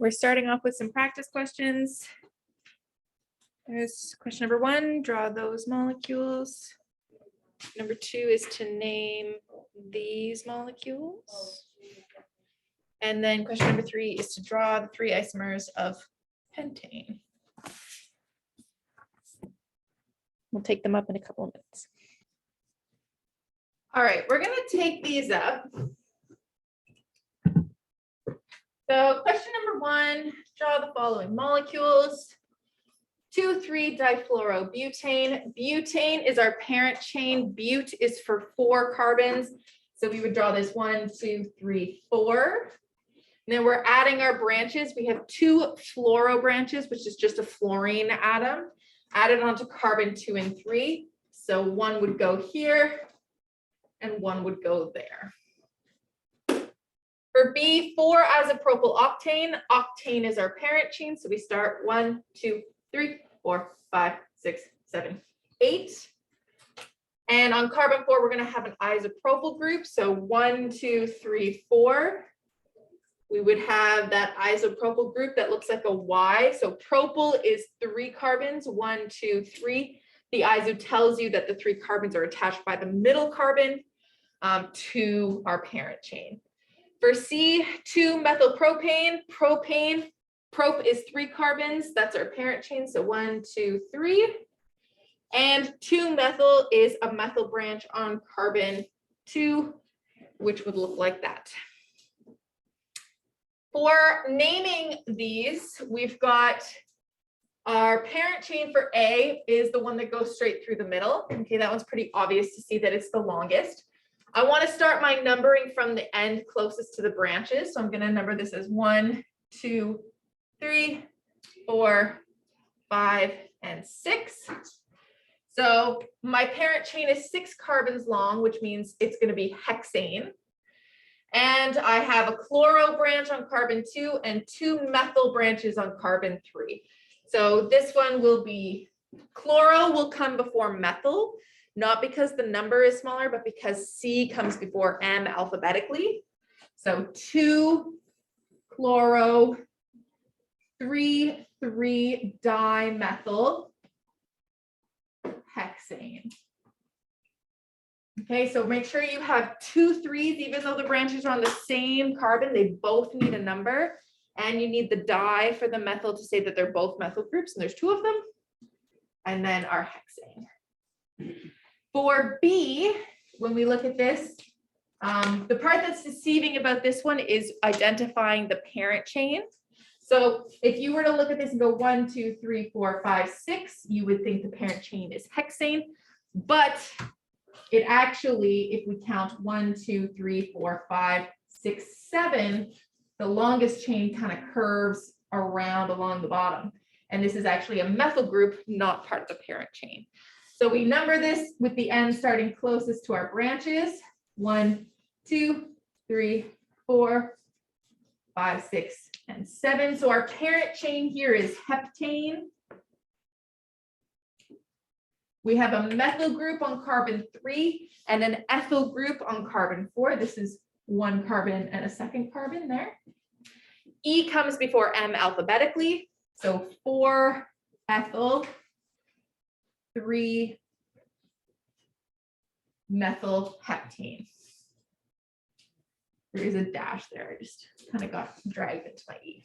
we're starting off with some practice questions. There's question number 1, draw those molecules. Number 2 is to name these molecules. And then question number 3 is to draw the 3 isomers of pentane. We'll take them up in a couple of minutes. All right, we're going to take these up. So question number 1, draw the following molecules. 2,3-difluorobutane. Butane is our parent chain. But is for 4 carbons. So we would draw this 1, 2, 3, 4. And then we're adding our branches. We have 2 fluoro branches, which is just a fluorine atom, added onto carbon 2 and 3. So 1 would go here and 1 would go there. For B, 4-isopropyl octane. Octane is our parent chain. So we start 1, 2, 3, 4, 5, 6, 7, 8. And on carbon 4, we're going to have an isopropyl group. So 1, 2, 3, 4. We would have that isopropyl group that looks like a Y. So propyl is 3 carbons, 1, 2, 3. The iso tells you that the 3 carbons are attached by the middle carbon to our parent chain. For C, 2-methylpropane. Propane, prop is 3 carbons. That's our parent chain. So 1, 2, 3. And 2-methyl is a methyl branch on carbon 2, which would look like that. For naming these, we've got our parent chain for A is the one that goes straight through the middle. Okay, that one's pretty obvious to see that it's the longest. I want to start my numbering from the end closest to the branches. So I'm going to number this as 1, 2, 3, 4, 5, and 6. So my parent chain is 6 carbons long, which means it's going to be hexane. And I have a chloro branch on carbon 2 and 2 methyl branches on carbon 3. So this one will be, chloro will come before methyl, not because the number is smaller, but because C comes before M alphabetically. So 2 chloro, 3,3-dimethyl hexane. Okay, so make sure you have 2 3s, even though the branches are on the same carbon, they both need a number. And you need the di for the methyl to say that they're both methyl groups, and there's 2 of them. And then our hexane. For B, when we look at this, the part that's deceiving about this one is identifying the parent chain. So if you were to look at this and go 1, 2, 3, 4, 5, 6, you would think the parent chain is hexane, but it actually, if we count 1, 2, 3, 4, 5, 6, 7, the longest chain kind of curves around along the bottom. And this is actually a methyl group, not part of the parent chain. So we number this with the end starting closest to our branches. 1, 2, 3, 4, 5, 6, and 7. So our parent chain here is heptane. We have a methyl group on carbon 3 and an ethyl group on carbon 4. This is 1 carbon and a 2nd carbon there. E comes before M alphabetically. So 4 ethyl, 3 methyl heptane. There is a dash there. I just kind of got dragged into my E.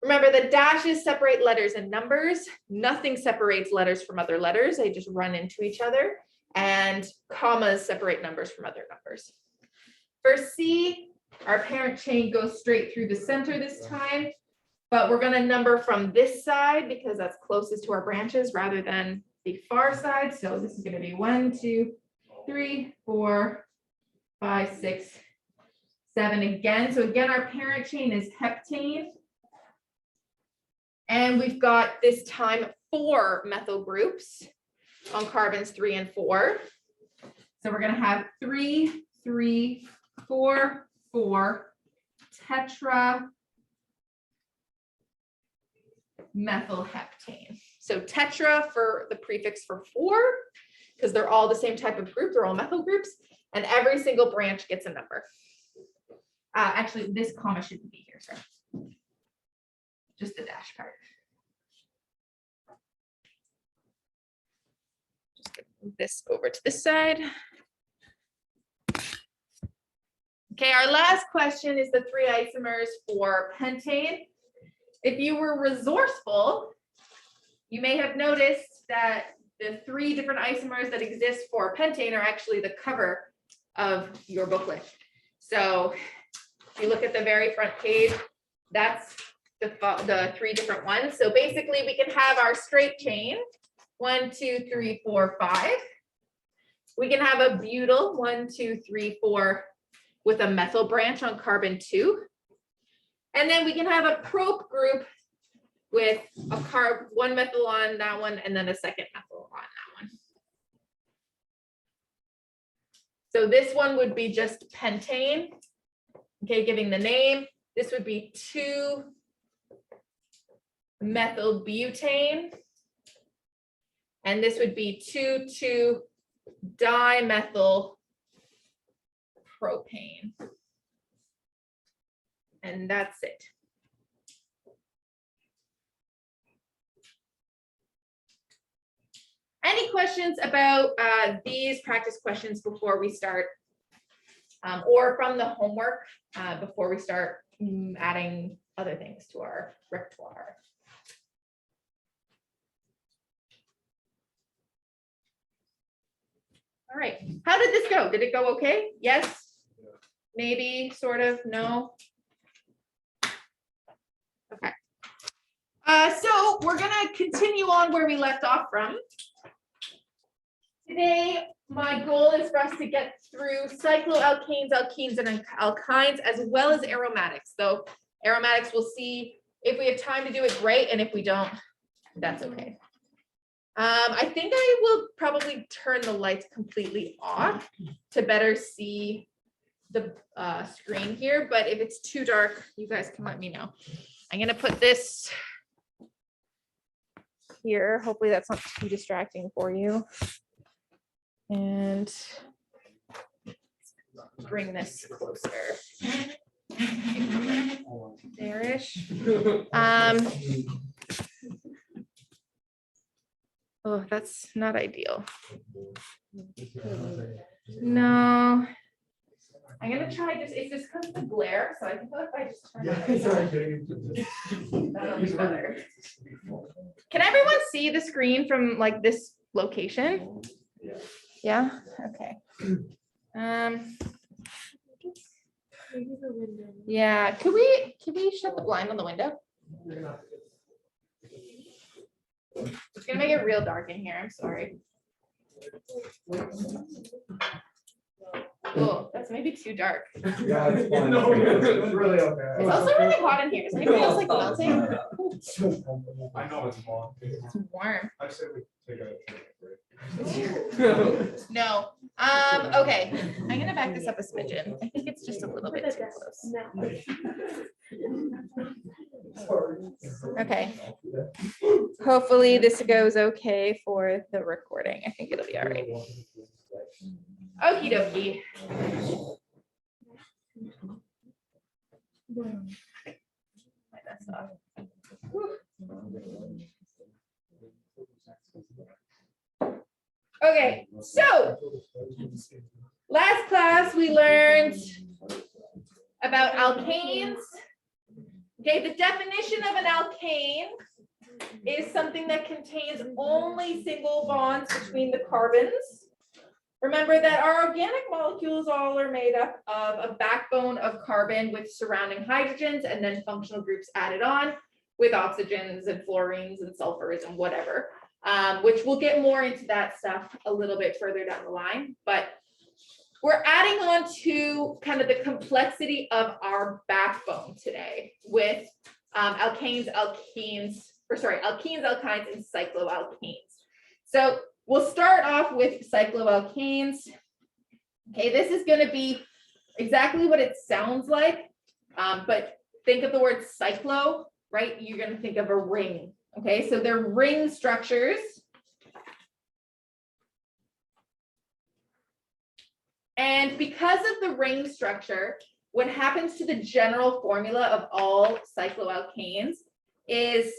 Remember, the dashes separate letters and numbers. Nothing separates letters from other letters. They just run into each other. And commas separate numbers from other numbers. For C, our parent chain goes straight through the center this time, but we're going to number from this side because that's closest to our branches rather than the far side. So this is going to be 1, 2, 3, 4, 5, 6, 7 again. So again, our parent chain is heptane. And we've got this time 4 methyl groups on carbons 3 and 4. So we're going to have 3, 3, 4, 4 tetra methyl heptane. So tetra for the prefix for 4, because they're all the same type of group, they're all methyl groups, and every single branch gets a number. Actually, this comma shouldn't be here, sorry. Just the dash part. Just move this over to this side. Okay, our last question is the 3 isomers for pentane. If you were resourceful, you may have noticed that the 3 different isomers that exist for pentane are actually the cover of your booklet. So if you look at the very front page, that's the 3 different ones. So basically we can have our straight chain, 1, 2, 3, 4, 5. We can have a butyl, 1, 2, 3, 4, with a methyl branch on carbon 2. And then we can have a prop group with a one methyl on that one, and then a second methyl on that one. So this one would be just pentane. Okay, giving the name. This would be 2-methylbutane. And this would be 2,2-dimethyl propane. And that's it. Any questions about these practice questions before we start, or from the homework before we start adding other things to our repertoire? All right, how did this go? Did it go okay? Yes, maybe, sort of, no? Okay. So we're gonna continue on where we left off from. Today, my goal is for us to get through cycloalkanes, alkenes, and alkynes, as well as aromatics. So aromatics, we'll see if we have time to do it, great, and if we don't, that's okay. I think I will probably turn the lights completely off to better see the screen here, but if it's too dark, you guys can let me know. I'm gonna put this here. Hopefully that's not too distracting for you. And bring this closer. There-ish. Oh, that's not ideal. No. I'm gonna try just, it's just because of the glare, so I think if I just turn that'll be better. Can everyone see the screen from like this location? Yeah, okay. Yeah, can we shut the blind on the window? It's gonna make it real dark in here, I'm sorry. Oh, that's maybe too dark. Yeah, it's fine. It's really okay. It's also really hot in here. Is anybody else like melting? I know it's warm. It's warm. I said we take a break. No. Okay. I'm gonna back this up a smidgen. I think it's just a little bit too close. Okay. Hopefully this goes okay for the recording. I think it'll be all right. Okie dokie. Okay, so last class we learned about alkanes. Okay, the definition of an alkane is something that contains only single bonds between the carbons. Remember that our organic molecules all are made up of a backbone of carbon with surrounding hydrogens and then functional groups added on with oxygens and fluorines and sulfurs and whatever, which we'll get more into that stuff a little bit further down the line. But we're adding on to kind of the complexity of our backbone today with alkenes, alkynes, and cycloalkanes. So we'll start off with cycloalkanes. Okay, this is going to be exactly what it sounds like, but think of the word cyclo, right? You're going to think of a ring. Okay, so they're ring structures. And because of the ring structure, what happens to the general formula of all cycloalkanes is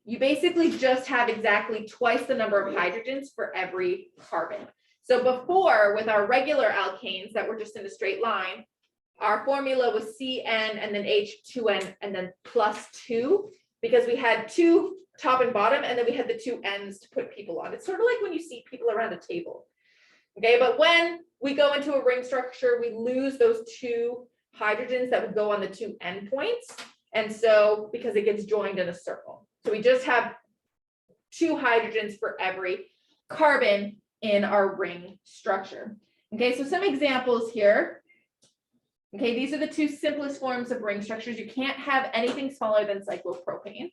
you basically just have exactly twice the number of hydrogens for every carbon. So before, with our regular alkanes that were just in a straight line, our formula was CN and then H2N and then +2, because we had two top and bottom, and then we had the two ends to put people on. It's sort of like when you see people around a table. Okay, but when we go into a ring structure, we lose those two hydrogens that would go on the two endpoints. And so, because it gets joined in a circle. So we just have two hydrogens for every carbon in our ring structure. Okay, so some examples here. Okay, these are the two simplest forms of ring structures. You can't have anything smaller than cyclopropane.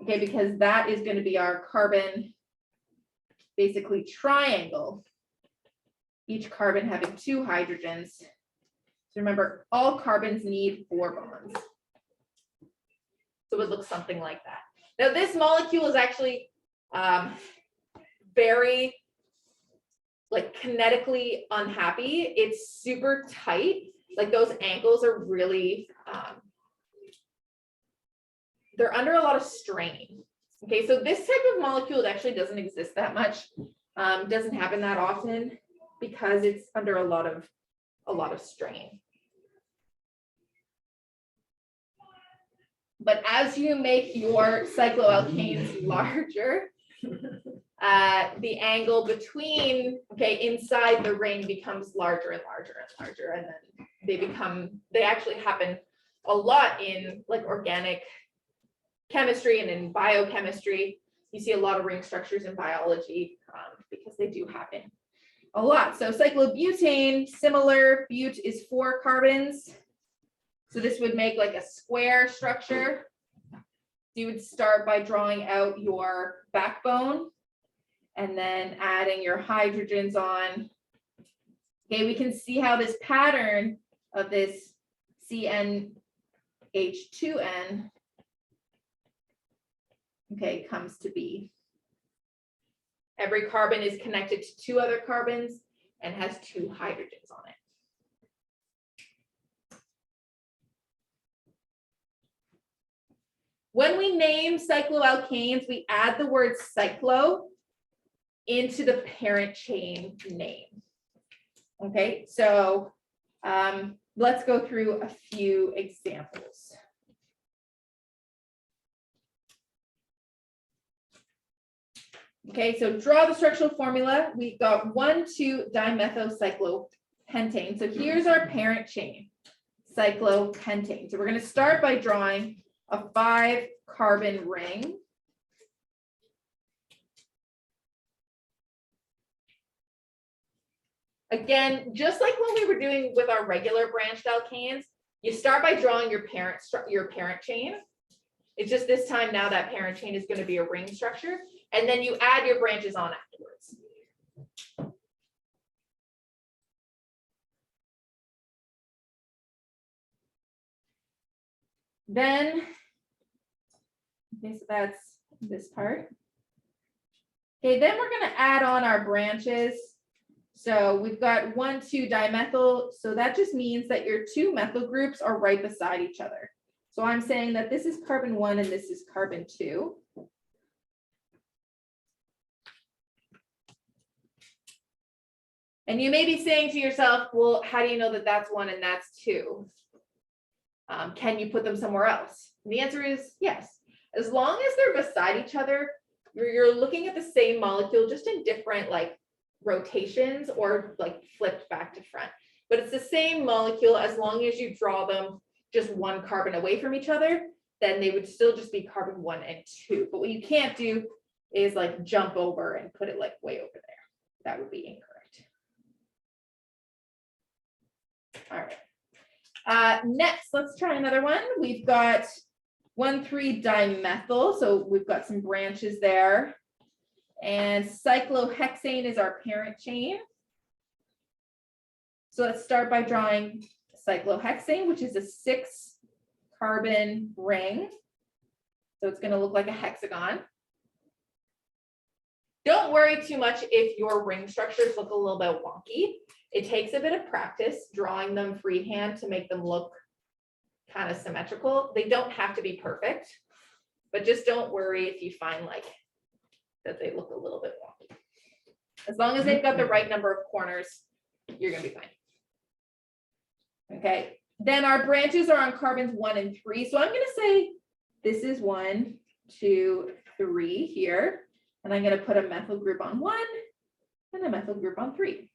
Okay, because that is going to be our carbon, basically triangle. Each carbon having two hydrogens. So remember, all carbons need 4 bonds. So it looks something like that. Now this molecule is actually very like kinetically unhappy. It's super tight. Like those ankles are really, they're under a lot of strain. Okay, so this type of molecule actually doesn't exist that much. Doesn't happen that often because it's under a lot of strain. But as you make your cycloalkanes larger, the angle between, inside the ring becomes larger and larger and larger, and then they actually happen a lot in like organic chemistry and in biochemistry. You see a lot of ring structures in biology because they do happen a lot. So cyclobutane, similar, but is 4 carbons. So this would make like a square structure. You would start by drawing out your backbone and then adding your hydrogens on. Okay, we can see how this pattern of this CnH2n, comes to be. Every carbon is connected to 2 other carbons and has 2 hydrogens on it. When we name cycloalkanes, we add the word cyclo into the parent chain name. Okay, so let's go through a few examples. Okay, so draw the structural formula. We've got 1,2-dimethylcyclopentane. So here's our parent chain, cyclopentane. So we're going to start by drawing a 5-carbon ring. Again, just like when we were doing with our regular branched alkanes, you start by drawing your parent chain. It's just this time now that parent chain is going to be a ring structure, and then you add your branches on afterwards. Then, okay, so that's this part. Okay, then we're going to add on our branches. So we've got 1,2-dimethyl. So that just means that your 2 methyl groups are right beside each other. So I'm saying that this is carbon 1 and this is carbon 2. And you may be saying to yourself, well, how do you know that that's 1 and that's 2? Can you put them somewhere else? And the answer is yes. As long as they're beside each other, you're looking at the same molecule, just in different like rotations or like flipped back to front. But it's the same molecule as long as you draw them just 1 carbon away from each other, then they would still just be carbon 1 and 2. But what you can't do is like jump over and put it like way over there. That would be incorrect. All right. Next, let's try another one. We've got 1,3-dimethyl. So we've got some branches there. And cyclohexane is our parent chain. So let's start by drawing cyclohexane, which is a 6-carbon ring. So it's going to look like a hexagon. Don't worry too much if your ring structures look a little bit wonky. It takes a bit of practice drawing them freehand to make them look kind of symmetrical. They don't have to be perfect, but just don't worry if you find like that they look a little bit wonky. As long as they've got the right number of corners, you're gonna be fine. Okay, then our branches are on carbons 1 and 3. So I'm gonna say this is 1, 2, 3 here, and I'm gonna put a methyl group on 1 and a methyl group on 3.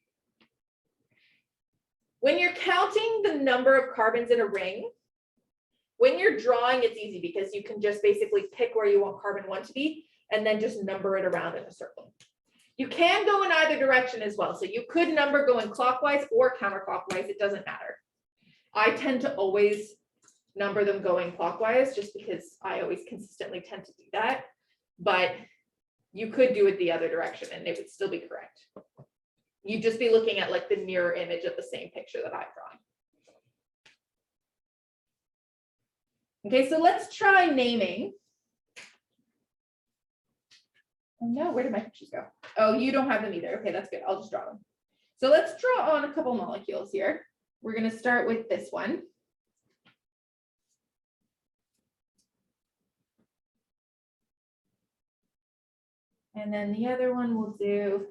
When you're counting the number of carbons in a ring, when you're drawing, it's easy because you can just basically pick where you want carbon 1 to be and then just number it around in a circle. You can go in either direction as well. So you could number going clockwise or counterclockwise, it doesn't matter. I tend to always number them going clockwise just because I always consistently tend to do that. But you could do it the other direction and it would still be correct. You'd just be looking at like the mirror image of the same picture that I've drawn. Okay, so let's try naming. Oh no, where did my pictures go? Oh, you don't have them either. Okay, that's good. I'll just draw them. So let's draw on a couple molecules here. We're going to start with this one. And then the other one we'll do.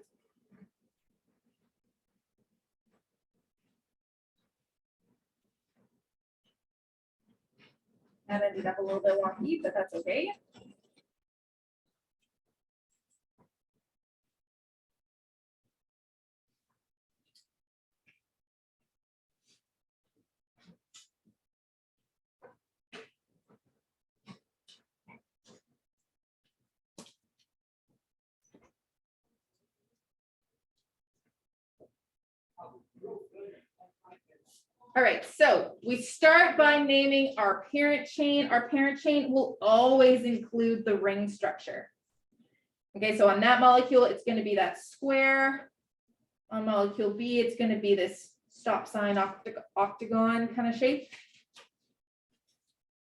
That ended up a little bit wonky, but that's okay. All right, so we start by naming our parent chain. Our parent chain will always include the ring structure. Okay, so on that molecule, it's going to be that square. On molecule B, it's going to be this stop sign octagon kind of shape.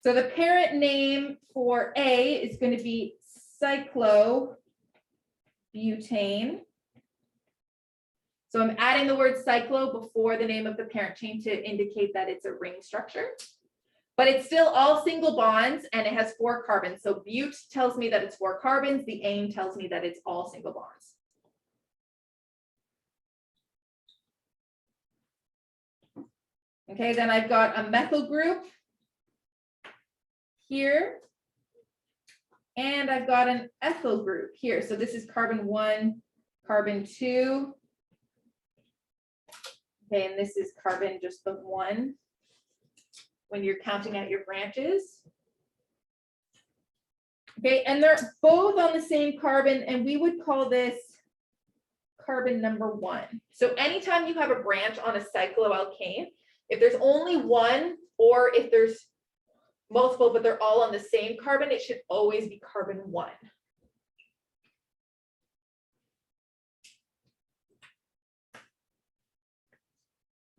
So the parent name for A is going to be cyclobutane. So I'm adding the word cyclo before the name of the parent chain to indicate that it's a ring structure, but it's still all single bonds and it has 4 carbons. So bute tells me that it's 4 carbons. The ane tells me that it's all single bonds. Okay, then I've got a methyl group here, and I've got an ethyl group here. So this is carbon 1, carbon 2. Okay, and this is carbon, just the 1 when you're counting out your branches. Okay, and they're both on the same carbon, and we would call this carbon number 1. So anytime you have a branch on a cycloalkane, if there's only one, or if there's multiple, but they're all on the same carbon, it should always be carbon 1.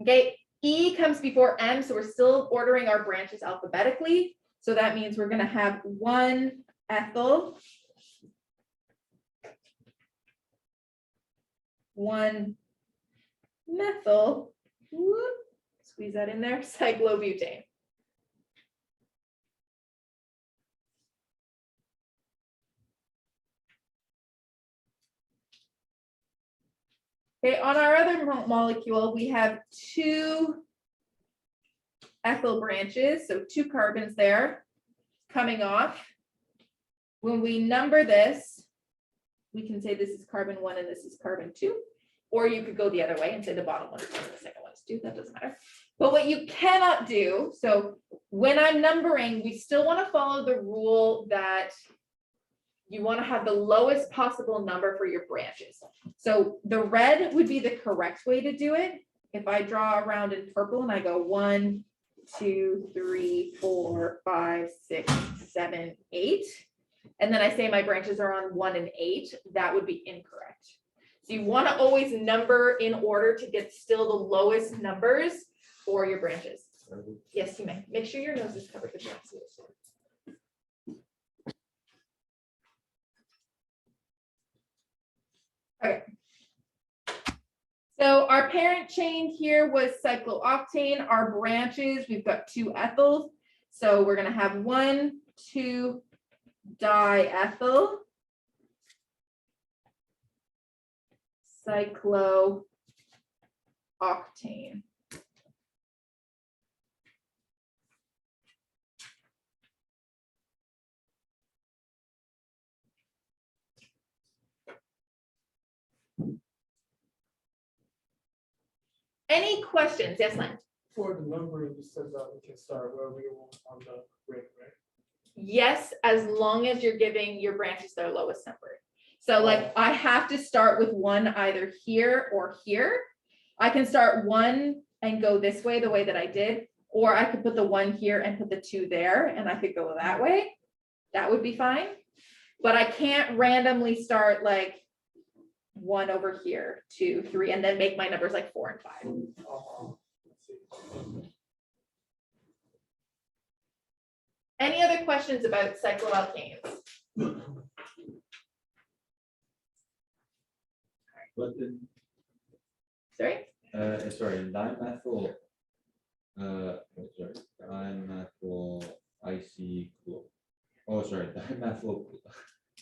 Okay, E comes before M, so we're still ordering our branches alphabetically. So that means we're going to have 1 ethyl, 1 methyl, whoop, squeeze that in there, cyclobutane. Okay, on our other molecule, we have 2 ethyl branches, so 2 carbons there coming off. When we number this, we can say this is carbon 1 and this is carbon 2, or you could go the other way and say the bottom one is 1 and the second one is 2, that doesn't matter. But what you cannot do, so when I'm numbering, we still want to follow the rule that you want to have the lowest possible number for your branches. So the red would be the correct way to do it. If I draw around in purple and I go 1, 2, 3, 4, 5, 6, 7, 8, and then I say my branches are on 1 and 8, that would be incorrect. So you want to always number in order to get still the lowest numbers for your branches. Yes, you may. Make sure your nose is covered with glasses. Okay. So our parent chain here was cyclooctane. Our branches, we've got 2 ethyls. So we're gonna have 1,2-diethyl cyclooctane. Any questions? Yes, Len? For the numbering, you said that we can start where we want on the ring, right? Yes, as long as you're giving your branches their lowest number. So like I have to start with one either here or here. I can start one and go this way, the way that I did, or I could put the one here and put the 2 there, and I could go that way. That would be fine. But I can't randomly start like 1 over here, 2, 3, and then make my numbers like 4 and 5. Let's see. Any other questions about cycloalkanes? But in, Sorry? sorry, dimethyl, dimethyl icyclo. Oh, sorry, dimethyl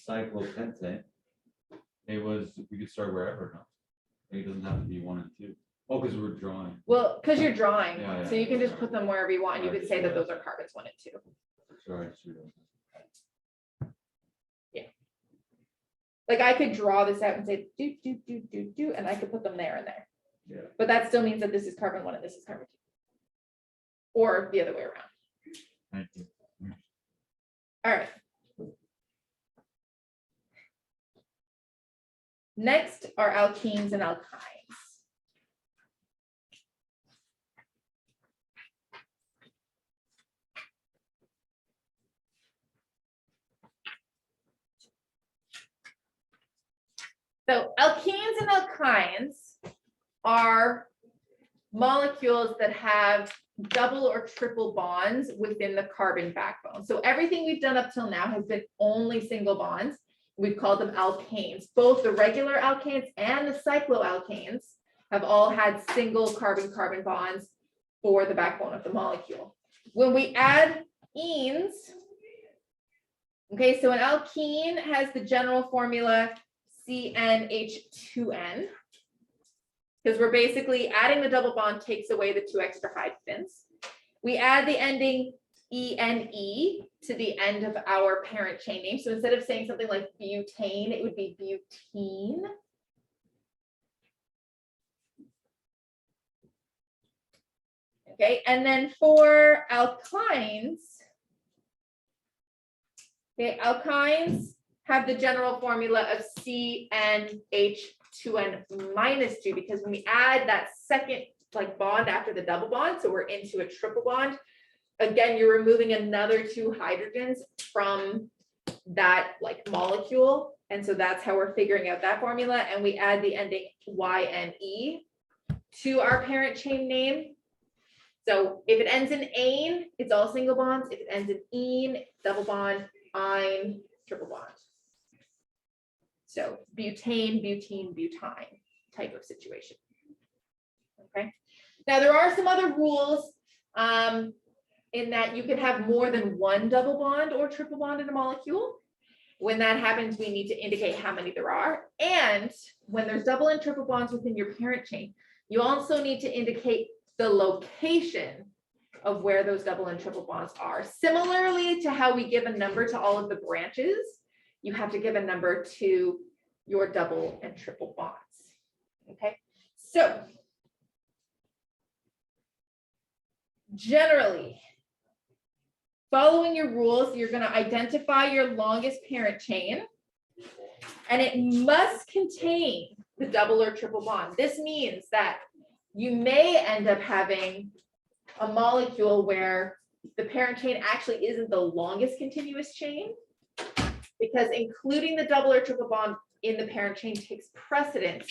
cyclopentane. It was, we could start wherever, no? It doesn't have to be 1 and 2. Oh, because we're drawing. Well, because you're drawing, Yeah, so yeah. you can just put them wherever you want. You could say that Right. those are carbons 1 and 2. Sorry, sorry. Like I could draw this out and say do, do, do, do, do, and I could put them there and there. Yeah. But that still means that this is carbon 1 and this is carbon 2. Or the other way around. Thank you. All right. Next are alkenes and alkynes. So alkenes and alkynes are molecules that have double or triple bonds within the carbon backbone. So everything we've done up till now has been only single bonds. We've called them alkanes. Both the regular alkanes and the cycloalkanes have all had single carbon-carbon bonds for the backbone of the molecule. When we add enes, okay, so an alkene has the general formula CnH2n, because we're basically adding the double bond takes away the 2 extra hydrogens. We add the ending ene to the end of our parent chain name. So instead of saying something like butane, it would be butene. Okay, and then for alkynes, okay, alkynes have the general formula of CnH2n minus 2, because when we add that second like bond after the double bond, so we're into a triple bond, again, you're removing another 2 hydrogens from that like molecule. And so that's how we're figuring out that formula. And we add the ending YNE to our parent chain name. So if it ends in ane, it's all single bonds. If it ends in ene, double bond, ine, triple bond. So butane, butene, butine type of situation. Okay. Now there are some other rules in that you can have more than 1 double bond or triple bond in a molecule. When that happens, we need to indicate how many there are. And when there's double and triple bonds within your parent chain, you also need to indicate the location of where those double and triple bonds are. Similarly to how we give a number to all of the branches, you have to give a number to your double and triple bonds. Okay, so generally, following your rules, you're going to identify your longest parent chain, and it must contain the double or triple bond. This means that you may end up having a molecule where the parent chain actually isn't the longest continuous chain, because including the double or triple bond in the parent chain takes precedence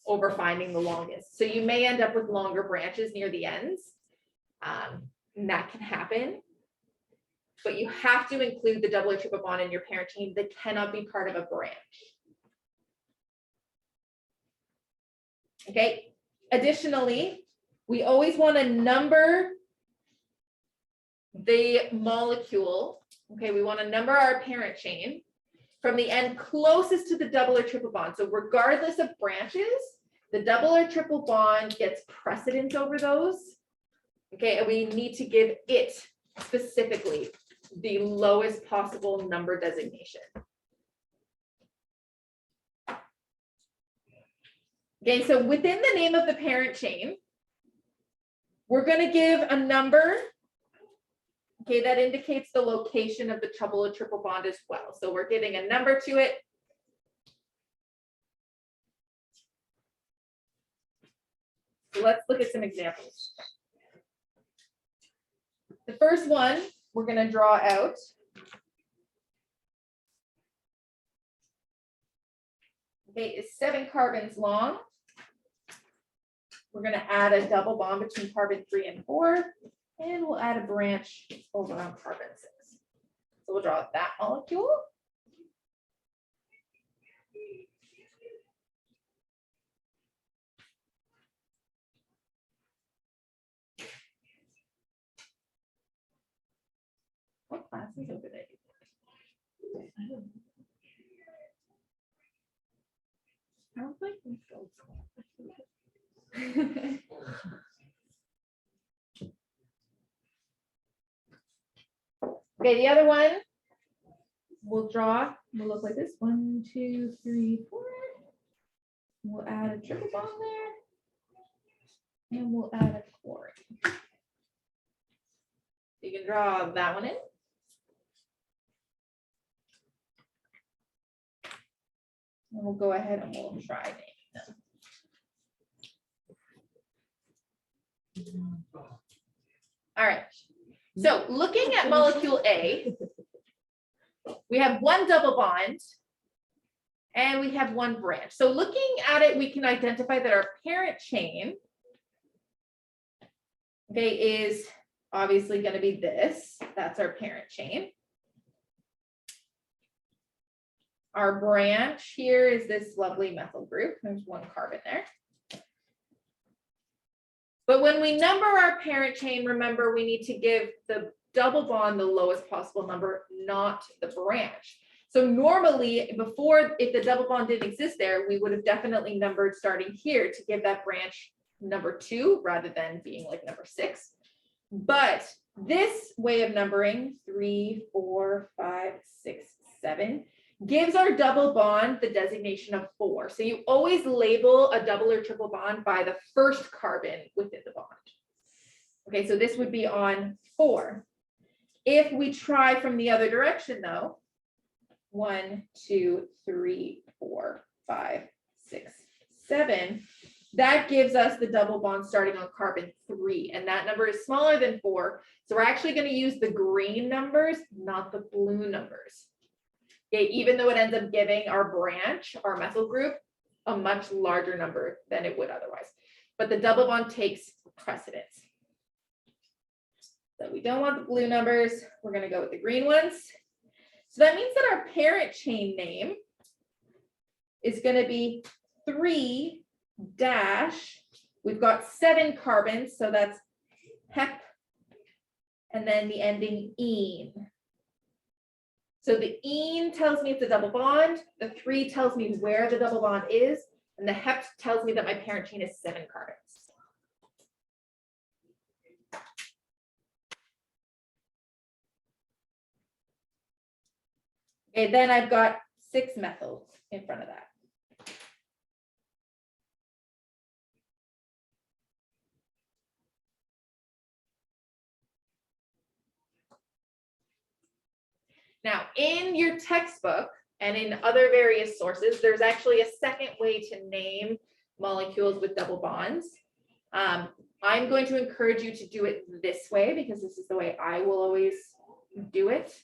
over finding the longest. So you may end up with longer branches near the ends, and that can happen. But you have to include the double or triple bond in your parent chain. That cannot be part of a branch. Okay. Additionally, we always want to number the molecule, okay, we want to number our parent chain from the end closest to the double or triple bond. So regardless of branches, the double or triple bond gets precedence over those. Okay, and we need to give it specifically the lowest possible number designation. Okay, so within the name of the parent chain, we're going to give a number, okay, that indicates the location of the double or triple bond as well. So we're giving a number to it. So let's look at some examples. The first one we're going to draw out is 7 carbons long. We're going to add a double bond between carbon 3 and 4, and we'll add a branch over on carbon 6. So we'll draw that molecule. What class is over there? I don't think we go. Okay, the other one we'll draw, will look like this. 1, 2, 3, 4. We'll add a triple bond there. And we'll add a chlorine. You can draw that one in. And we'll go ahead and we'll try naming them. All right. So looking at molecule A, we have 1 double bond and we have 1 branch. So looking at it, we can identify that our parent chain, okay, is obviously going to be this. That's our parent chain. Our branch here is this lovely methyl group. There's 1 carbon there. But when we number our parent chain, remember we need to give the double bond the lowest possible number, not the branch. So normally before, if the double bond didn't exist there, we would have definitely numbered starting here to give that branch number 2 rather than being like number 6. But this way of numbering 3, 4, 5, 6, 7 gives our double bond the designation of 4. So you always label a double or triple bond by the first carbon within the bond. Okay, so this would be on 4. If we try from the other direction though, 1, 2, 3, 4, 5, 6, 7, that gives us the double bond starting on carbon 3, and that number is smaller than 4. So we're actually going to use the green numbers, not the blue numbers. Okay, even though it ends up giving our branch, our methyl group, a much larger number than it would otherwise. But the double bond takes precedence. So we don't want the blue numbers. We're going to go with the green ones. So that means that our parent chain name is going to be 3 dash, we've got 7 carbons, so that's hep, and then the ending -ene. So the -ene tells me it's a double bond, the 3 tells me where the double bond is, and the hep tells me that my parent chain is 7 carbons. Okay, then I've got 6 methyls in front of that. Now, in your textbook and in other various sources, there's actually a second way to name molecules with double bonds. I'm going to encourage you to do it this way because this is the way I will always do it.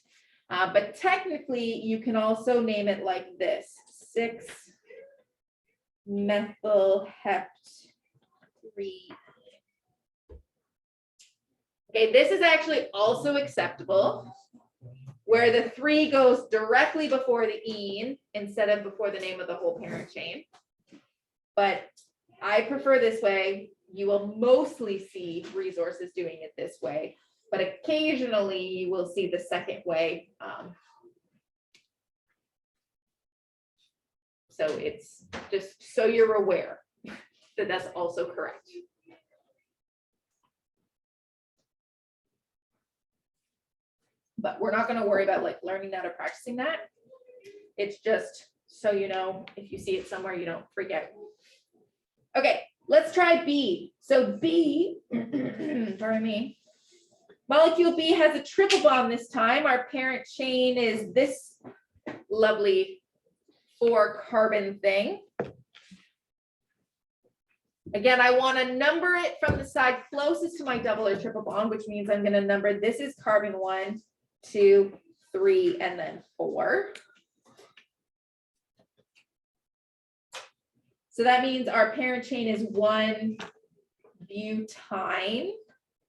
But technically, you can also name it like this: 6-methyl-hept-3. Okay, this is actually also acceptable, where the 3 goes directly before the -ene instead of before the name of the whole parent chain. But I prefer this way. You will mostly see resources doing it this way. but occasionally you will see the second way. So it's just so you're aware that that's also correct. But we're not going to worry about like learning that or practicing that. It's just so you know, if you see it somewhere, you don't forget. Okay, let's try B. So B, pardon me, molecule B has a triple bond this time. Our parent chain is this lovely 4-carbon thing. Again, I want to number it from the side closest to my double or triple bond, which means I'm going to number this is carbon 1, 2, 3, and then 4. So that means our parent chain is 1-butyne.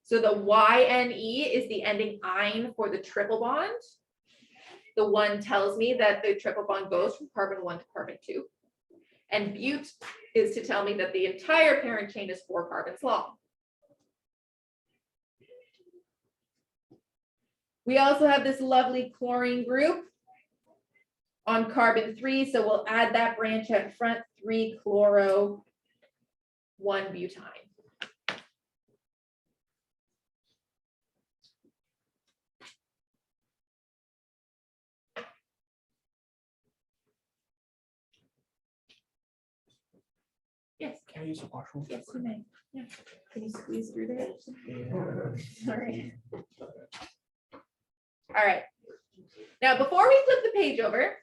So the YNE is the ending "-ine" for the triple bond. The 1 tells me that the triple bond goes from carbon 1 to carbon 2. And but is to tell me that the entire parent chain is 4 carbons long. We also have this lovely chlorine group on carbon 3, so we'll add that branch out front, 3-chloro, 1-butyne. Yes. Can I use a washroom? Yes, you may. Yeah. Can you squeeze through there? Sorry. All right. Now, before we flip the page over,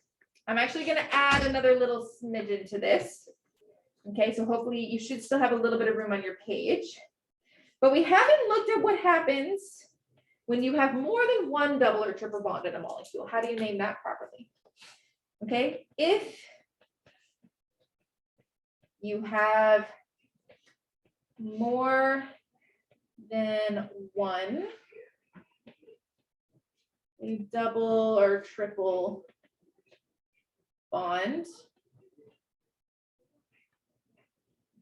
I'm actually going to add another little smidgen to this. Okay, so hopefully you should still have a little bit of room on your page. But we haven't looked at what happens when you have more than one double or triple bond in a molecule. How do you name that properly? Okay, if you have more than one, a double or triple bond.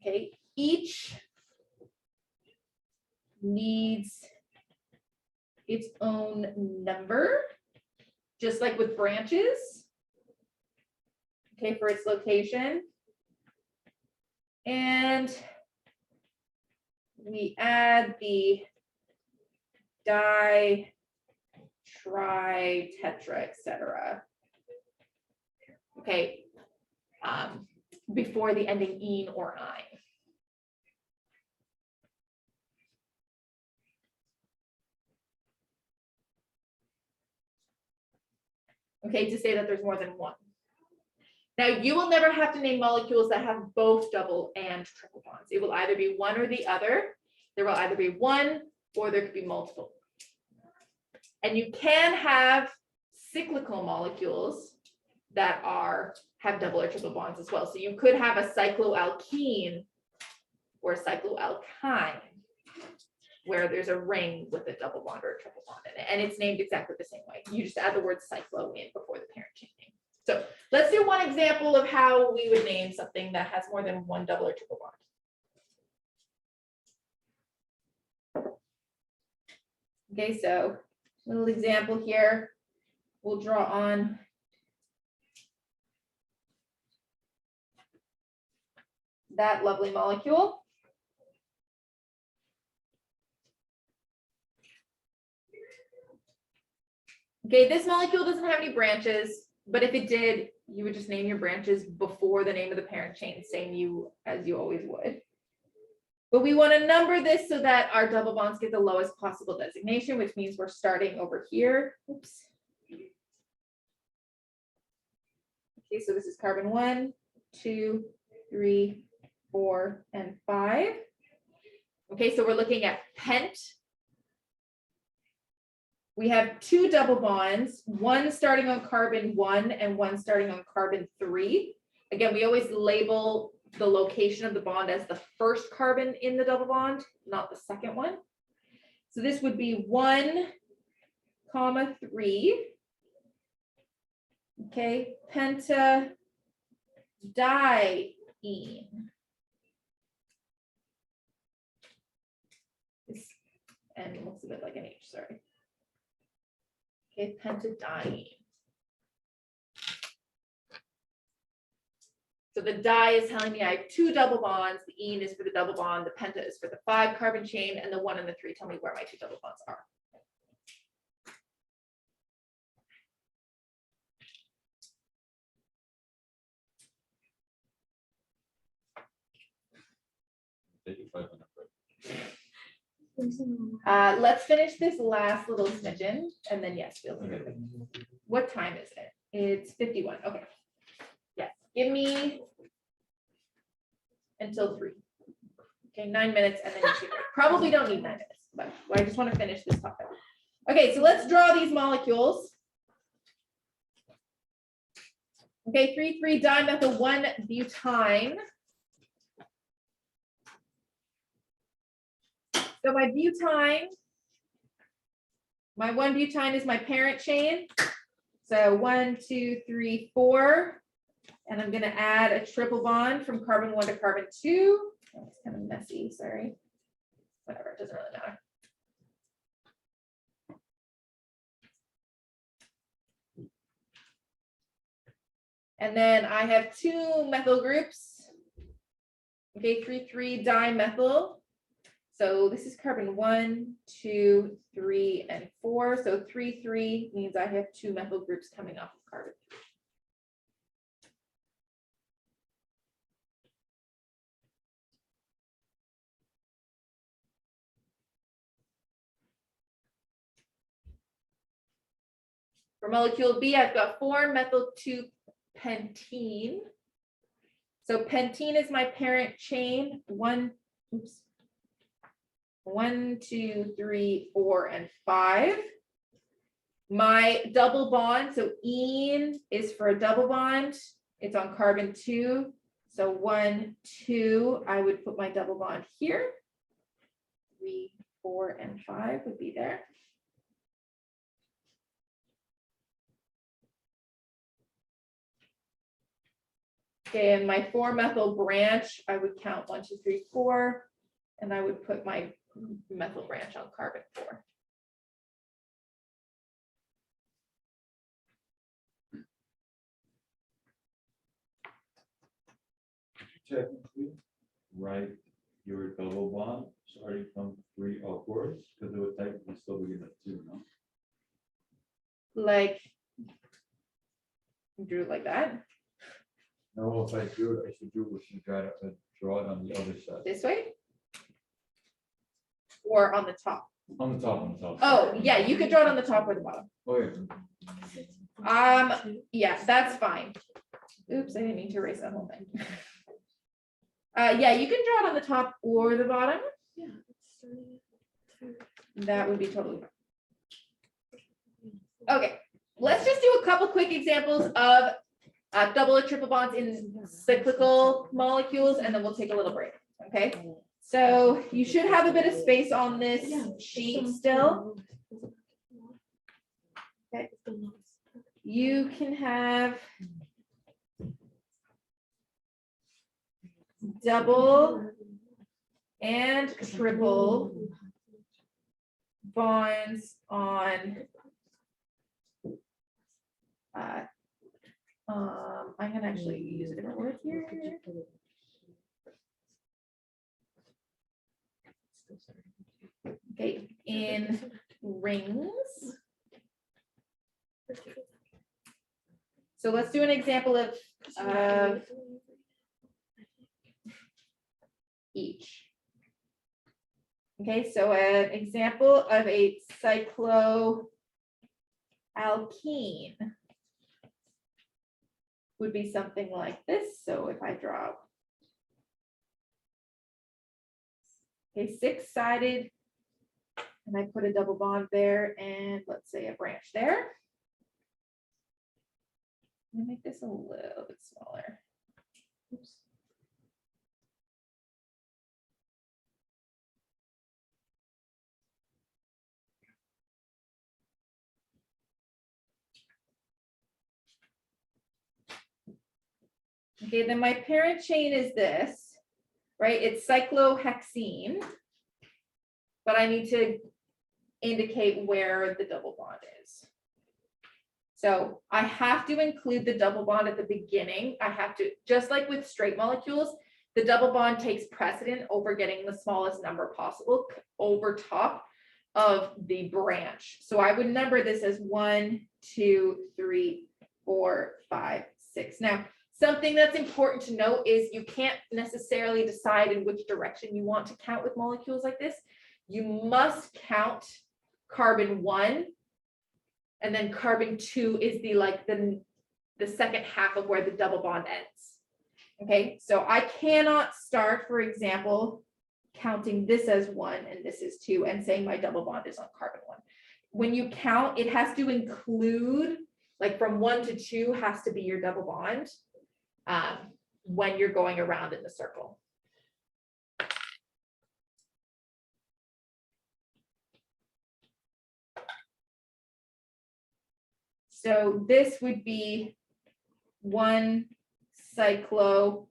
Okay, each needs its own number, just like with branches. Okay, for its location. And we add the di, tri, tetra, etc. Okay, before the ending "-ine" or "-ine." Okay, to say that there's more than one. Now, you will never have to name molecules that have both double and triple bonds. It will either be one or the other. There will either be one or there could be multiple. And you can have cyclical molecules that have double or triple bonds as well. So you could have a cycloalkene or a cycloalkyne where there's a ring with a double bond or a triple bond in it. And it's named exactly the same way. You just add the word cyclo in before the parent chain name. So let's do one example of how we would name something that has more than one double or triple bond. Okay, so little example here. We'll draw on that lovely molecule. Okay, this molecule doesn't have any branches, but if it did, you would just name your branches before the name of the parent chain, same as you always would. But we want to number this so that our double bonds get the lowest possible designation, which means we're starting over here. Oops. Okay, so this is carbon 1, 2, 3, 4, and 5. Okay, so we're looking at pent. We have 2 double bonds, one starting on carbon 1 and one starting on carbon 3. Again, we always label the location of the bond as the first carbon in the double bond, not the second one. So this would be 1, 3. Okay, pentadiene. and it looks a bit like an H, sorry. Okay, pentadiene. So the di is telling me I have 2 double bonds, the ene is for the double bond, the penta is for the 5 carbon chain, and the 1 and the 3 tell me where my 2 double bonds are. Take it 500. Let's finish this last little smidgen, and then yes, we'll do it. What time is it? It's 51, okay. Yes, give me until 3. Okay, 9 minutes, and then you should break. Probably don't need 9 minutes, but I just want to finish this topic. Okay, so let's draw these molecules. Okay, 3,3-dimethyl 1-butene. So my butene, my 1-butene is my parent chain. So 1, 2, 3, 4. And I'm gonna add a triple bond from carbon 1 to carbon 2. Oh, it's kind of messy, sorry. Whatever, it doesn't really matter. And then I have 2 methyl groups. Okay, 3,3-dimethyl. So this is carbon 1, 2, 3, and 4. So 3, 3 means I have 2 methyl groups coming off of carbon 3. For molecule B, I've got 4-methyl-2-pentene. So pentene is my parent chain. 1, 2, 3, 4, and 5. My double bond, so ene is for a double bond. It's on carbon 2. So 1, 2, I would put my double bond here. 3, 4, and 5 would be there. Okay, and my 4-methyl branch, I would count 1, 2, 3, 4, and I would put my methyl branch on carbon 4. Technically, write your double bond starting from 3 upwards, because it would technically still begin at 2, no? Like, drew it like that, No, if I do it, I should do what you gotta draw it on the other side. this way? Or on the top? On the top, on the top. Oh, yeah, you could draw it on the top or the bottom. Oh, yeah. Yeah, that's fine. Oops, I didn't mean to erase that whole thing. Yeah, you can draw it on the top or the bottom. That would be totally fine. Okay, let's just do a couple quick examples of double or triple bonds in cyclical molecules, and then we'll take a little break, okay? So you should have a bit of space on this sheet still. Okay. You can have double and triple bonds on I'm gonna actually use a different word here. Okay, in rings. So let's do an example of each. Okay, so an example of a cycloalkene would be something like this. So if I draw, okay, 6-sided, and I put a double bond there, and let's say a branch there. Let me make this a little bit smaller. Oops. Okay, then my parent chain is this, right? It's cyclohexene, but I need to indicate where the double bond is. So I have to include the double bond at the beginning. I have to, just like with straight molecules, the double bond takes precedent over getting the smallest number possible over top of the branch. So I would number this as 1, 2, 3, 4, 5, 6. Now, something that's important to note is you can't necessarily decide in which direction you want to count with molecules like this. You must count carbon 1, and then carbon 2 is the second half of where the double bond ends. Okay, so I cannot start, for example, counting this as 1 and this is 2 and saying my double bond is on carbon 1. When you count, it has to include, like from 1 to 2 has to be your double bond when you're going around in the circle. So this would be 1 cyclohexene.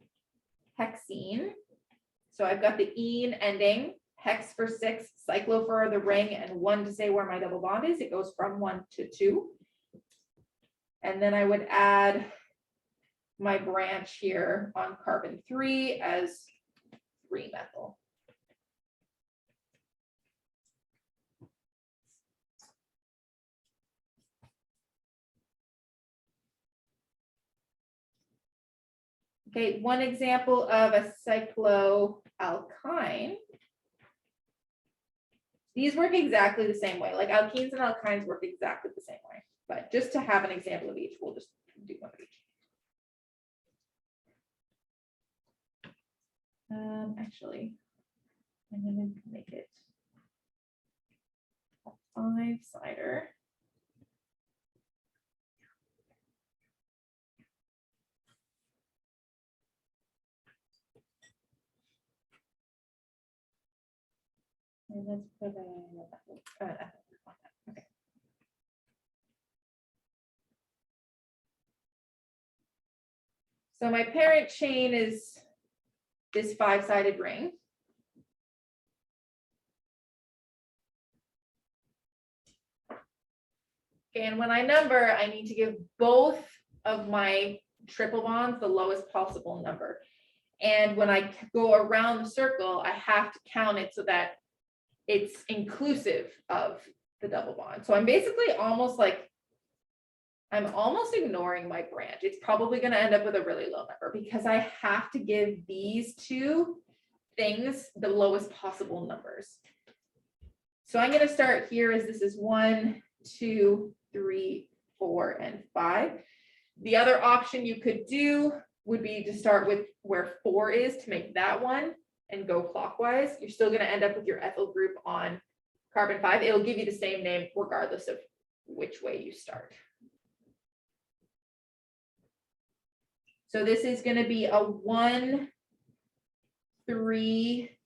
So I've got the ene ending, hex for 6, cyclo for the ring, and 1 to say where my double bond is. It goes from 1 to 2. And then I would add my branch here on carbon 3 as 3-methyl. Okay, one example of a cycloalkyne. These work exactly the same way, like alkenes and alkynes work exactly the same way, but just to have an example of each, we'll just do one of each. Actually, I'm gonna make it a 5-sider. And let's put okay. So my parent chain is this 5-sided ring. And when I number, I need to give both of my triple bonds the lowest possible number. And when I go around the circle, I have to count it so that it's inclusive of the double bond. So I'm basically almost ignoring my branch. It's probably going to end up with a really low number because I have to give these two things the lowest possible numbers. So I'm going to start here as this is 1, 2, 3, 4, and 5. The other option you could do would be to start with where 4 is to make that one and go clockwise. You're still going to end up with your ethyl group on carbon 5. It'll give you the same name regardless of which way you start. So this is going to be a 1, 3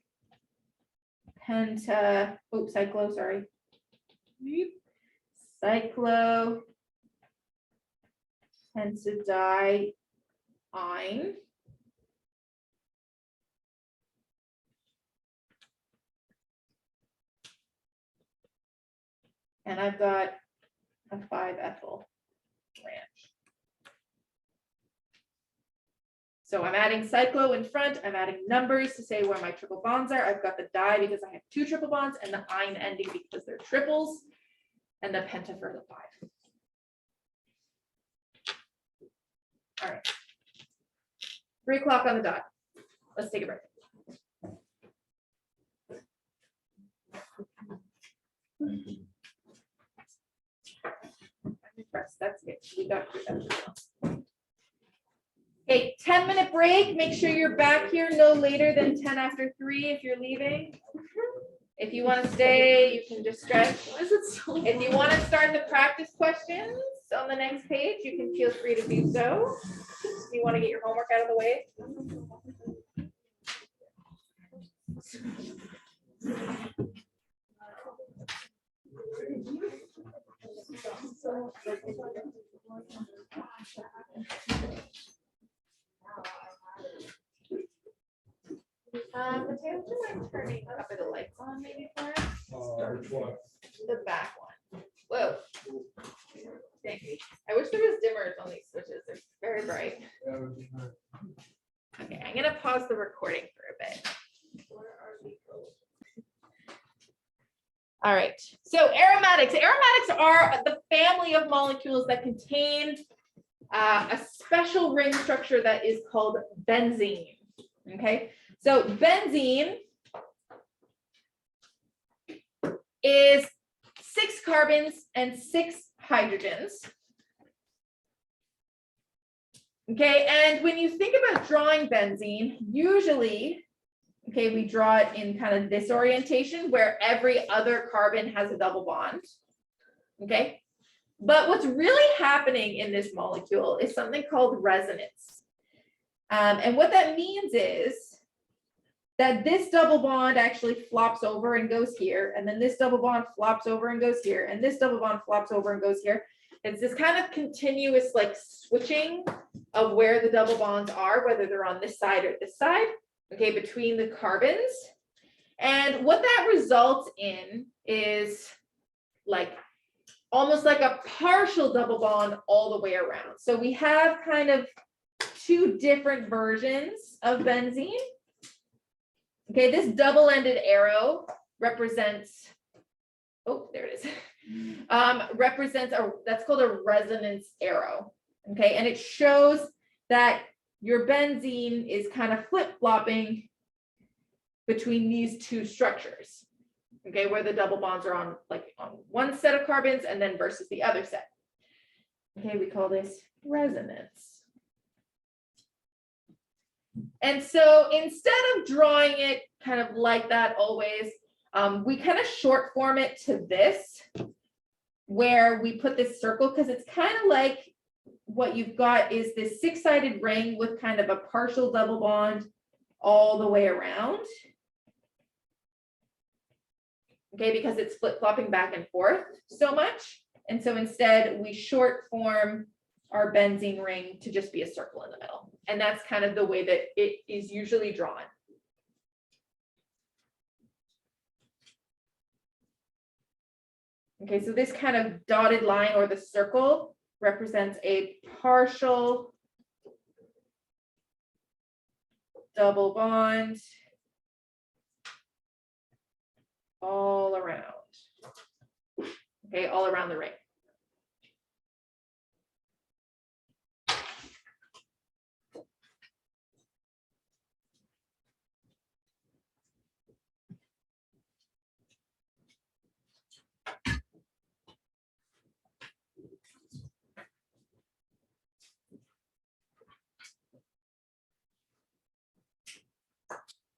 penta, cyclo, sorry. Cyclo pentadiene. And I've got a 5-ethyl branch. So I'm adding cyclo in front. I'm adding numbers to say where my triple bonds are. I've got the di because I have 2 triple bonds and the ine ending because they're triples and the penta for the 5. All right. 3 o'clock on the dot. Let's take a break. I'm impressed. That's good. We got through that. Okay, 10-minute break. Make sure you're back here no later than 10 after 3 if you're leaving. If you want to stay, you can just stretch. If you want to start the practice questions on the next page, you can feel free to do so. If you want to get your homework out of the way. Matteo, would you mind turning up the lights on maybe for us? Which one? the back one. Whoa. Dang. I wish there was dimmers on these switches. They're very bright. That would be nice. Okay, I'm gonna pause the recording for a bit. Where are we going? All right, so aromatics. Aromatics are the family of molecules that contain a special ring structure that is called benzene. Okay, so benzene is 6 carbons and 6 hydrogens. Okay, and when you think about drawing benzene, usually, okay, we draw it in kind of this orientation where every other carbon has a double bond. Okay, but what's really happening in this molecule is something called resonance. And what that means is that this double bond actually flops over and goes here, and then this double bond flops over and goes here, and this double bond flops over and goes here. It's this kind of continuous like switching of where the double bonds are, whether they're on this side or this side, okay, between the carbons. And what that results in is like almost like a partial double bond all the way around. So we have kind of 2 different versions of benzene. Okay, this double-ended arrow represents, oh, there it is. Represents that's called a resonance arrow. Okay, and it shows that your benzene is kind of flip-flopping between these 2 structures. Okay, where the double bonds are on one set of carbons and then versus the other set. Okay, we call this resonance. And so instead of drawing it kind of like that always, we kind of short form it to this, where we put this circle, because it's kind of like what you've got is this 6-sided ring with kind of a partial double bond all the way around. Okay, because it's flip-flopping back and forth so much. And so instead we short form our benzene ring to just be a circle in the middle. And that's kind of the way that it is usually drawn. Okay, so this kind of dotted line or the circle represents a partial double bond all around. Okay, all around the ring.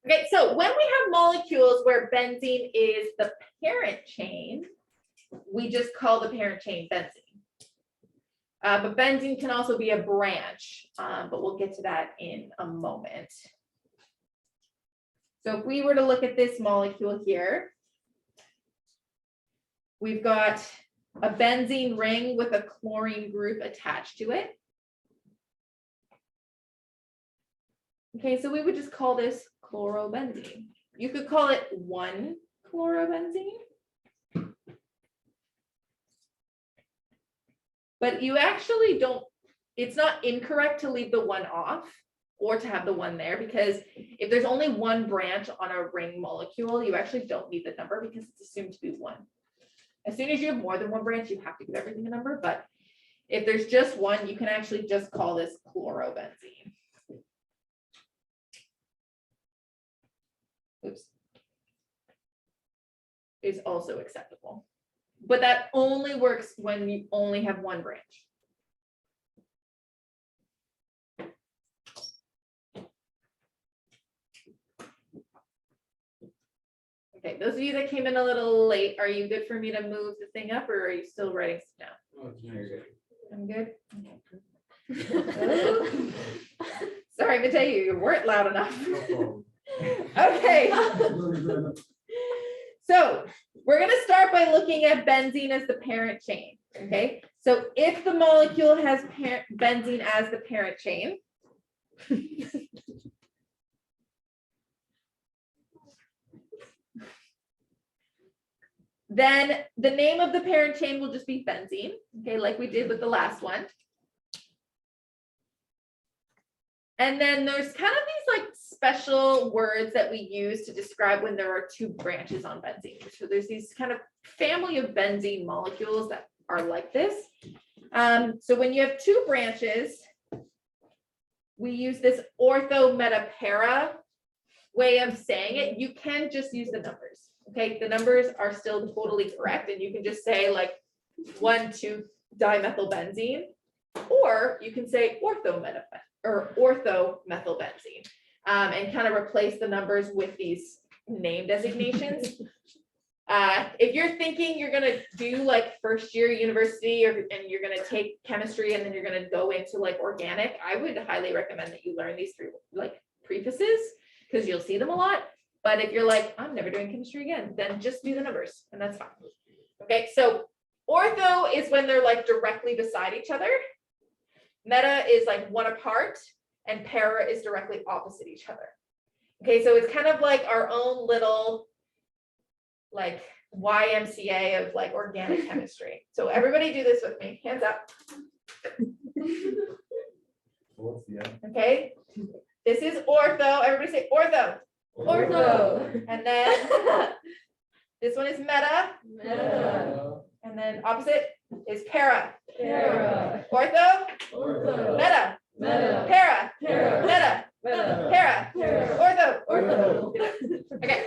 Okay, so when we have molecules where benzene is the parent chain, we just call the parent chain benzene. But benzene can also be a branch, but we'll get to that in a moment. So if we were to look at this molecule here, we've got a benzene ring with a chlorine group attached to it. Okay, so we would just call this chlorobenzene. You could call it 1-chlorobenzene. But you actually don't, it's not incorrect to leave the 1 off or to have the 1 there, because if there's only 1 branch on a ring molecule, you actually don't need the number because it's assumed to be 1. As soon as you have more than 1 branch, you have to give everything a number. But if there's just 1, you can actually just call this chlorobenzene. Oops. Is also acceptable. But that only works when you only have 1 branch. Okay, those of you that came in a little late, are you good for me to move the thing up, or are you still writing stuff down? I'm good. Sorry, I'm gonna tell you, you weren't loud enough. Okay. So we're going to start by looking at benzene as the parent chain. Okay, so if the molecule has benzene as the parent chain, Then the name of the parent chain will just be benzene, okay, like we did with the last one. And then there's kind of these like special words that we use to describe when there are two branches on benzene. So there's these kind of family of benzene molecules that are like this. So when you have two branches, we use this ortho-meta-para way of saying it. You can just use the numbers, okay? The numbers are still totally correct, and you can just say like 1,2-dimethylbenzene, or you can say ortho-meta-para or orthomethylbenzene, and kind of replace the numbers with these name designations. If you're thinking you're gonna do like first year university and you're gonna take chemistry and then you're gonna go into like organic, I would highly recommend that you learn these three like prefaces because you'll see them a lot. But if you're like, I'm never doing chemistry again, then just do the numbers and that's fine. Okay, so ortho is when they're like directly beside each other. Meta is like one apart, and para is directly opposite each other. Okay, so it's kind of like our own little like YMCA of like organic chemistry. So everybody do this with me, hands up. What's the end? Okay, this is ortho. Everybody say ortho. Ortho. And then this one is meta. And then opposite is para. Ortho. Meta. Para. Meta. Para. Ortho. Okay.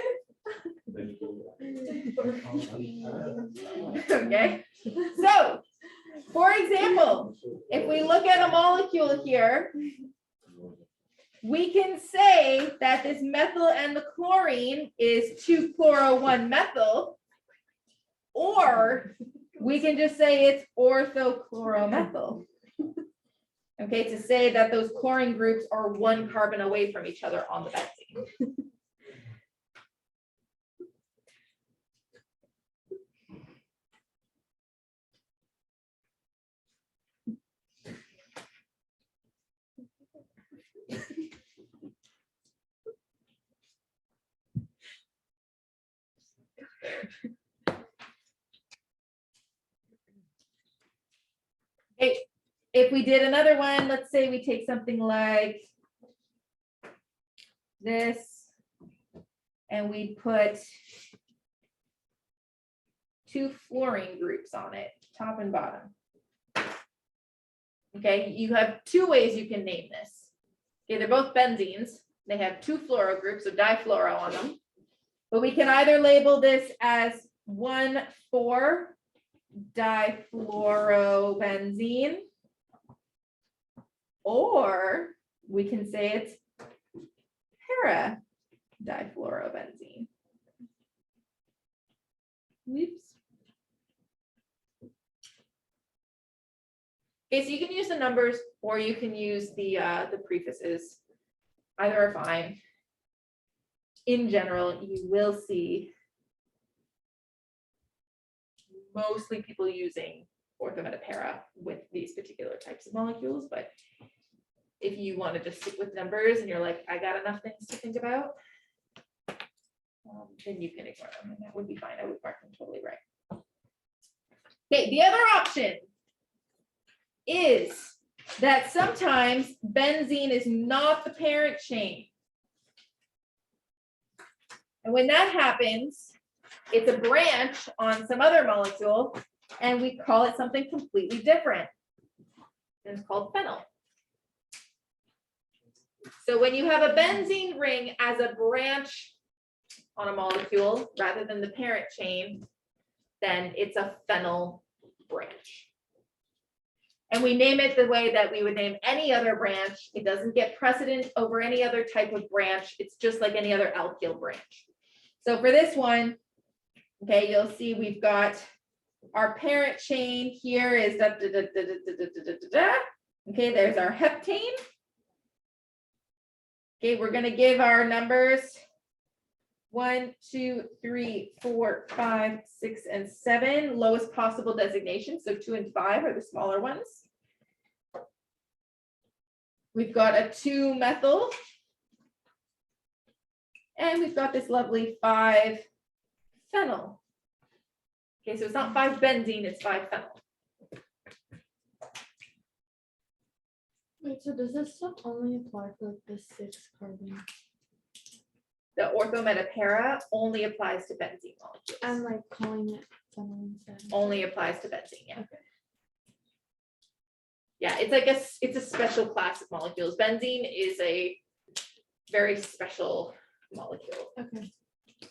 Okay. So, for example, if we look at a molecule here, we can say that this methyl and the chlorine is 2-chloro-1-methyl, or we can just say it's orthochloromethyl. Okay, to say that those chlorine groups are one carbon away from each other on the benzene. Okay, if we did another one, let's say we take something like this and we put 2 fluorine groups on it, top and bottom. Okay, you have 2 ways you can name this. Okay, they're both benzenes. They have 2 fluoro groups, so difluoro on them. But we can either label this as 1,4-difluorobenzene, or we can say it's para-difluorobenzene. Whoops. Okay, so you can use the numbers or you can use the prefixes. Either are fine. In general, you will see mostly people using ortho-meta-para with these particular types of molecules, but if you want to just stick with numbers and you're like, I got enough things to think about, then you can ignore them and that would be fine. I would mark them totally right. Okay, the other option is that sometimes benzene is not the parent chain. And when that happens, it's a branch on some other molecule, and we call it something completely different. And it's called phenyl. So when you have a benzene ring as a branch on a molecule rather than the parent chain, then it's a phenyl branch. And we name it the way that we would name any other branch. It doesn't get precedence over any other type of branch. It's just like any other alkyl branch. So for this one, okay, you'll see we've got our parent chain here is da, da, da, da, da, da, da, da, da, da. Okay, there's our heptane. Okay, we're going to give our numbers 1, 2, 3, 4, 5, 6, and 7, lowest possible designation. So 2 and 5 are the smaller ones. We've got a 2-methyl. And we've got this lovely 5-phenyl. Okay, so it's not 5-benzene, it's 5-phenyl. Wait, so does this stuff only apply for like the 6 carbon? The orthometa only applies to benzene molecules. I'm like calling it phenyl instead. Only applies to benzene, yeah. Okay. Yeah, it's like it's a special class of molecules. Benzene is a very special molecule Okay.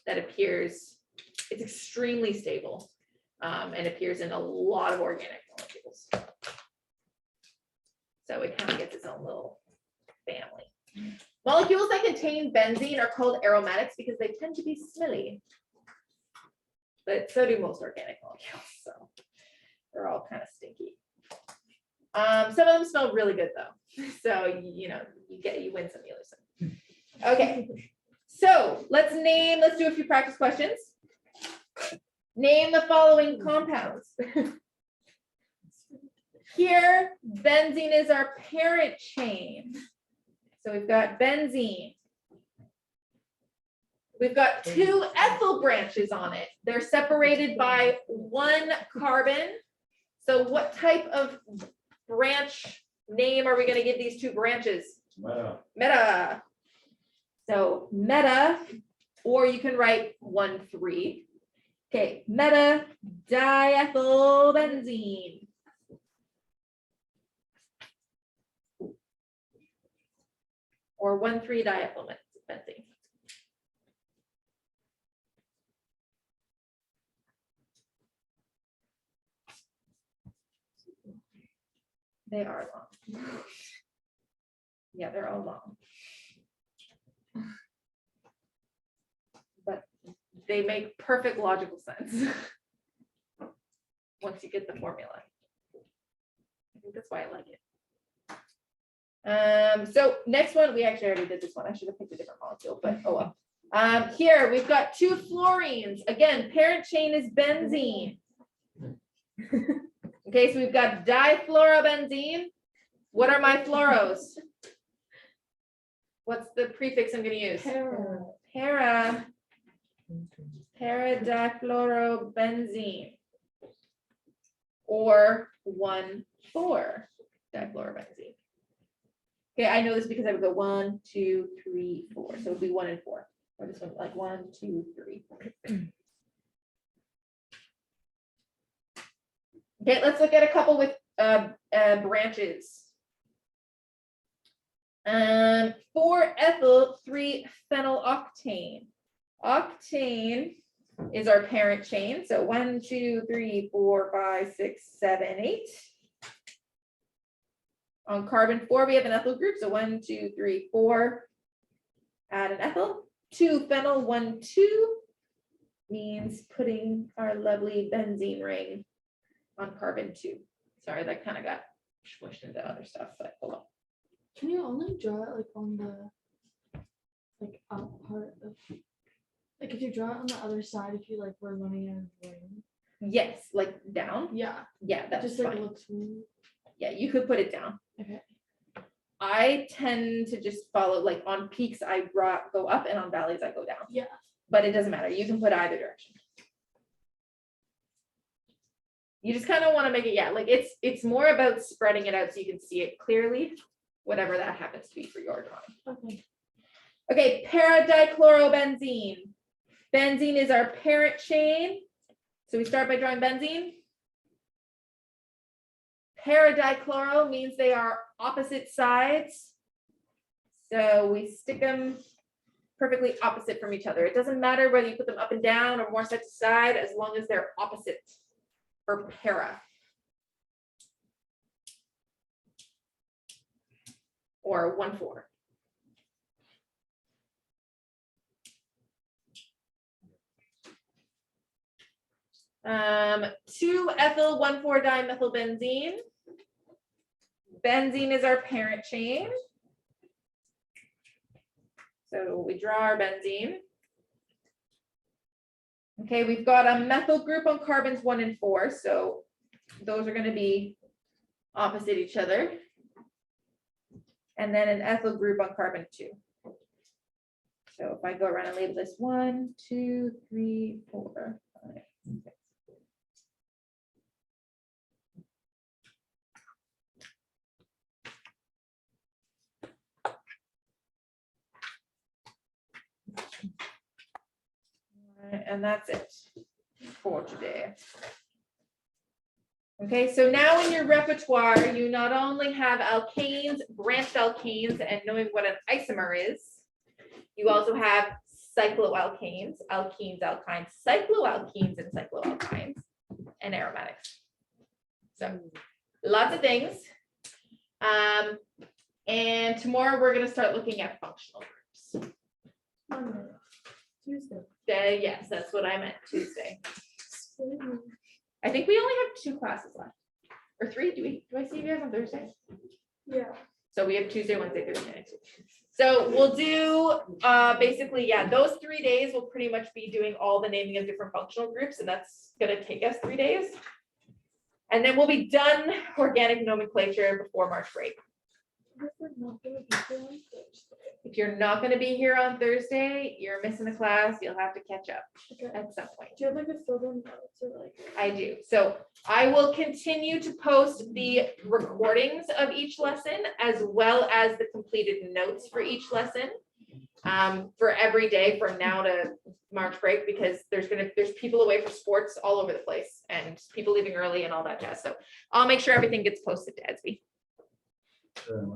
that appears, it's extremely stable, and appears in a lot of organic molecules. So it kind of gets its own little family. Molecules that contain benzene are called aromatics because they tend to be smelly. But so do most organic molecules, so they're all kind of stinky. Some of them smell really good though. So, you know, you win some, you lose some. Okay, so let's do a few practice questions. Name the following compounds. Here, benzene is our parent chain. So we've got benzene. We've got 2 ethyl branches on it. They're separated by 1 carbon. So what type of branch name are we going to give these 2 branches? Meta. Meta. So meta, or you can write 1,3. Okay, meta diethylbenzene. Or 1,3 diethylbenzene. They are long. Yeah, they're all long. But they make perfect logical sense once you get the formula. I think that's why I like it. So next one, we actually already did this one. I should have picked a different molecule, but oh well. Here we've got 2 fluorines. Again, parent chain is benzene. Okay, so we've got difluorobenzene. What are my fluoros? What's the prefix I'm going to use? Para. Para-difluorobenzene. Or 1,4 difluorobenzene. Okay, I know this because I would go 1, 2, 3, 4. So it would be 1 and 4. Or this one, like 1, 2, 3. Okay, let's look at a couple with branches. 4-ethyl 3-phenyloctane. Octane is our parent chain. So 1, 2, 3, 4, 5, 6, 7, 8. On carbon 4, we have an ethyl group. So 1, 2, 3, 4. Add an ethyl. 2-phenyl 1, 2 means putting our lovely benzene ring on carbon 2. Sorry, that kind of got squished into other stuff, but hold on. Can you only draw it like on the up part of, like if you draw it on the other side, if you like were running out of ring? Yes, like down. Yeah. Yeah, that's Just like fine. looks weird. Yeah, you could put it down. Okay. I tend to just follow, like on peaks, I go up, and on valleys, I go down. Yeah. But it doesn't matter. You can put either direction. You just kind of want to make it, yeah, like it's more about spreading it out so you can see it clearly, whatever that happens to be for your drawing. Okay. Okay, para-dichlorobenzene. Benzene is our parent chain. So we start by drawing benzene. Para-dichloro means they are opposite sides. So we stick them perfectly opposite from each other. It doesn't matter whether you put them up and down or more side to side, as long as they're opposite for para. Or 1,4. Um, 2-ethyl 1,4-dimethylbenzene. Benzene is our parent chain. So we draw our benzene. Okay, we've got a methyl group on carbons 1 and 4. So those are going to be opposite each other. And then an ethyl group on carbon 2. So if I go around and label this 1, 2, 3, 4, 5, 6. and that's it for today. Okay, so now in your repertoire, you not only have alkanes, branched alkanes, and knowing what an isomer is, you also have cycloalkanes, alkenes, alkynes, cycloalkenes, and cycloalkynes, and aromatics. So lots of things. And tomorrow we're going to start looking at functional groups. Monday, Tuesday. Yes, that's what I meant, Tuesday. I think we only have 2 classes left, or 3. Do I see you guys on Thursday? Yeah. So we have Tuesday, Wednesday, Thursday next week. So we'll do, basically, yeah, those 3 days will pretty much be doing all the naming of different functional groups, and that's gonna take us 3 days. And then we'll be done organic nomenclature before March break. If you're not gonna be here on Thursday, you're missing the class, you'll have to catch up Okay. at some point. Do you have like a filled in notes or like? I do. So I will continue to post the recordings of each lesson as well as the completed notes for each lesson. For every day from now to March break, because there's people away for sports all over the place and people leaving early and all that jazz. So I'll make sure everything gets posted to Edsby. Sure,